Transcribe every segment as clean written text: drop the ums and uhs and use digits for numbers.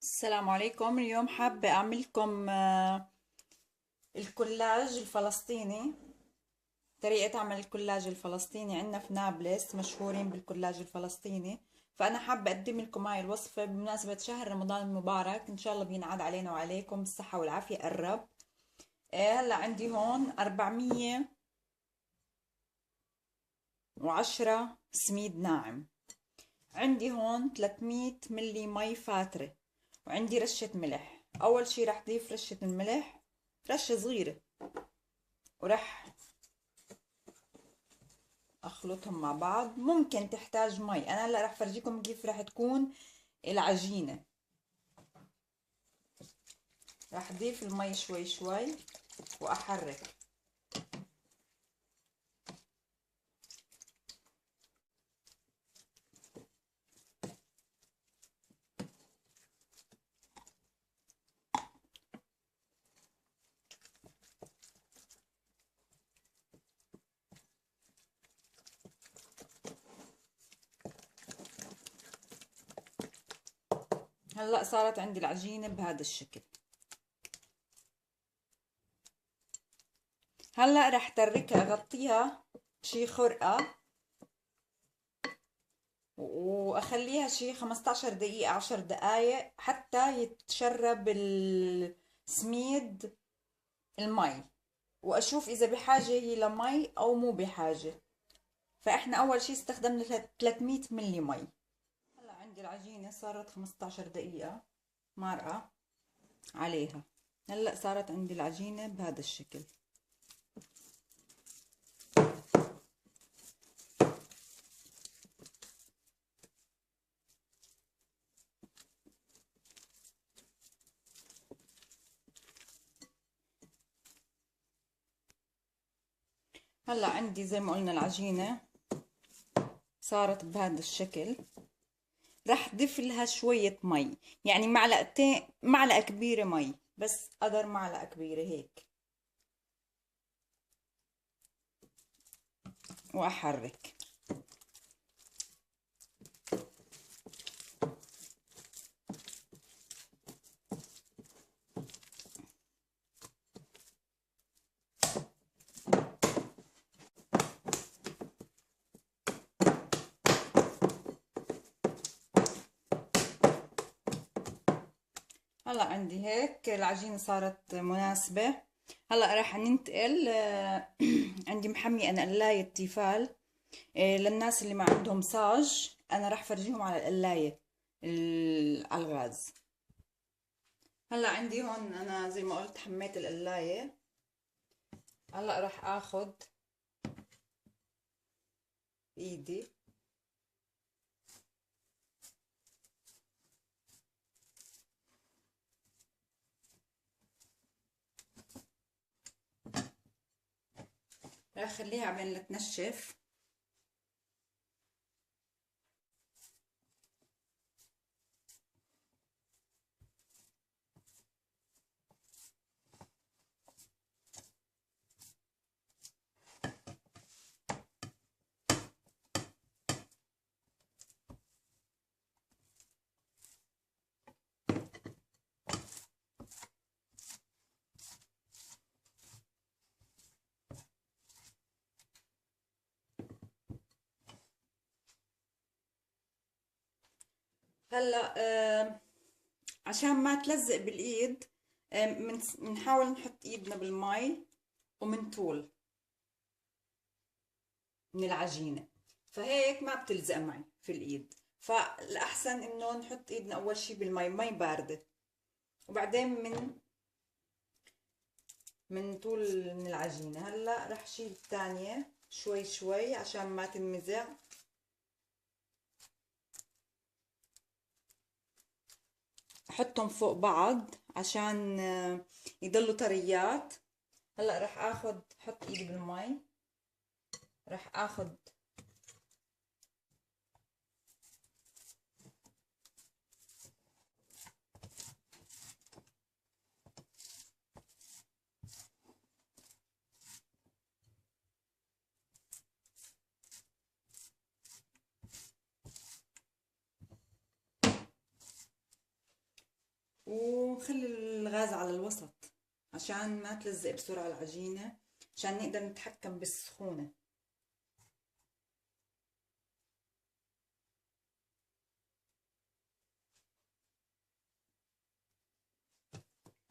السلام عليكم. اليوم حابة أعمل لكم الكولاج الفلسطيني. طريقة عمل الكولاج الفلسطيني عندنا في نابلس مشهورين بالكولاج الفلسطيني، فأنا حابة أقدم لكم هاي الوصفة بمناسبة شهر رمضان المبارك. إن شاء الله بينعاد علينا وعليكم الصحة والعافية قرب. هلا عندي هون 410 سميد ناعم. عندي هون 300 ملي مي فاترة، وعندي رشة ملح. أول شي رح ضيف رشة الملح، رشة صغيرة، ورح أخلطهم مع بعض. ممكن تحتاج مي، أنا هلا رح فرجيكم كيف رح تكون العجينة. رح ضيف المي شوي شوي وأحرك. هلا صارت عندي العجينة بهذا الشكل. هلا رح تركها، أغطيها شي خرقة واخليها شي 15 دقيقة 10 دقايق حتى يتشرب السميد المي، واشوف اذا بحاجة هي لمي او مو بحاجة. فاحنا اول شي استخدمنا 300 ملي مي. هلا عندي العجينة صارت 15 دقيقة مارقة عليها. هلا صارت عندي العجينة بهذا الشكل. هلا عندي زي ما قلنا العجينة صارت بهذا الشكل. رح ضيف لها شوية مي، يعني معلقتين، معلقة كبيرة مي، بس قدر معلقة كبيرة هيك، وأحرك. هلا عندي هيك العجينة صارت مناسبة. هلا راح ننتقل عندي محمية أنا قلاية تيفال. للناس اللي ما عندهم صاج أنا راح فرجيهم على القلاية على الغاز. هلا عندي هون أنا زي ما قلت حميت القلاية. هلا راح آخد بإيدي راح أخليها عبين لتنشف. هلا عشان ما تلزق بالايد بنحاول نحط ايدنا بالمي ومنطول من العجينة، فهيك ما بتلزق معي في الايد. فالاحسن انه نحط ايدنا اول شي بالمي، مي باردة، وبعدين من طول من العجينة. هلا رح شيل الثانية شوي شوي عشان ما تنمزع. احطهم فوق بعض عشان يضلوا طريات. هلا رح اخد، حط ايدي بالمي، رح اخد وخلي الغاز على الوسط عشان ما تلزق بسرعة العجينة، عشان نقدر نتحكم بالسخونة.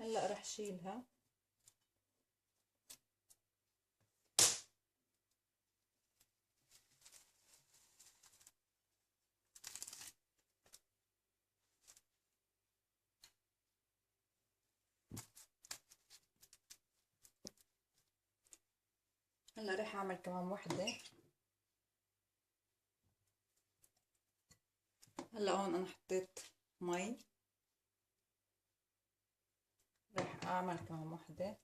هلا رح شيلها. هلا رح اعمل كمان وحدة. هلا هون انا حطيت مي، رح اعمل كمان وحدة.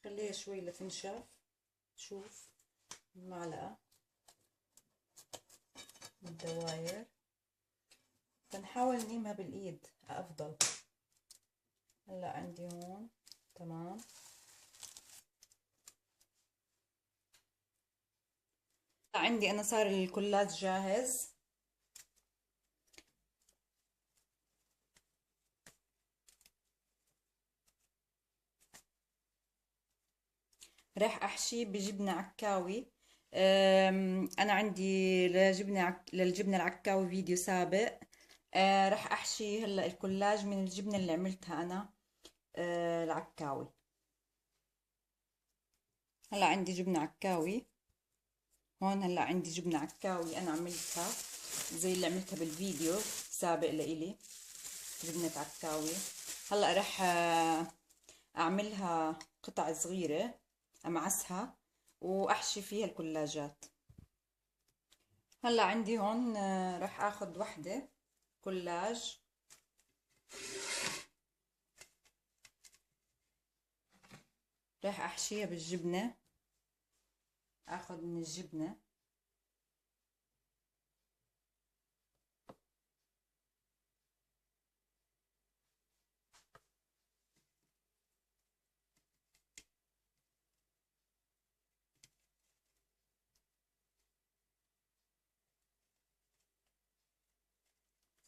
خليها شوي لتنشف. شوف المعلقة الدواير، فنحاول نقيمها بالايد افضل. هلا عندي هون تمام. عندي انا صار الكلاج جاهز. راح احشيه بجبنة عكاوي. انا عندي للجبنة العكاوي فيديو سابق. راح احشي هلا الكلاج من الجبنة اللي عملتها انا، العكاوي. هلا عندي جبنة عكاوي هون. هلا عندي جبنة عكاوي انا عملتها زي اللي عملتها بالفيديو سابق لإلي، جبنة عكاوي. هلا راح اعملها قطع صغيرة، امعسها واحشي فيها الكلاجات. هلا عندي هون راح اخذ وحدة كلاج. راح احشيها بالجبنة. اخذ من الجبنة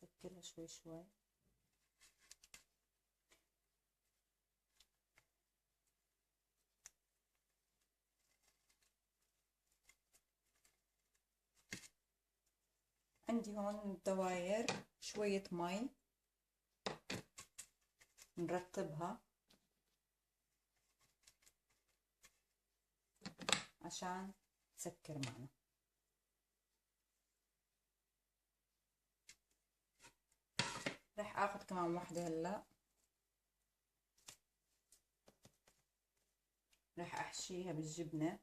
سكرها شوي شوي. عندي هون الدواير شوية مي نرطبها عشان تسكر معنا. راح اخذ كمان وحدة هلا. راح احشيها بالجبنة.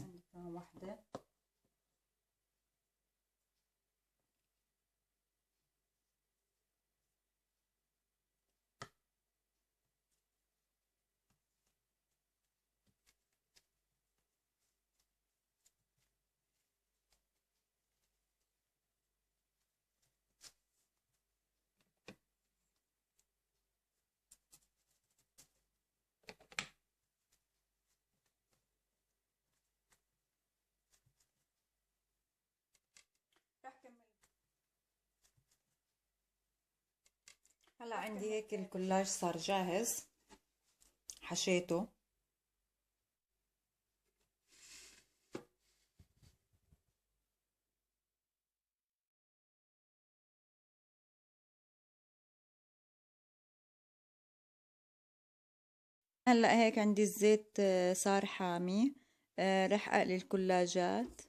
عندي كمان وحدة. هلا عندي هيك الكولاج صار جاهز، حشيته. هلا هيك عندي الزيت صار حامي. رح اقلي الكلاجات.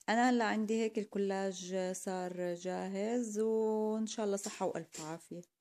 انا هلا عندي هيك الكولاج صار جاهز، وان شاء الله صحة والف عافية.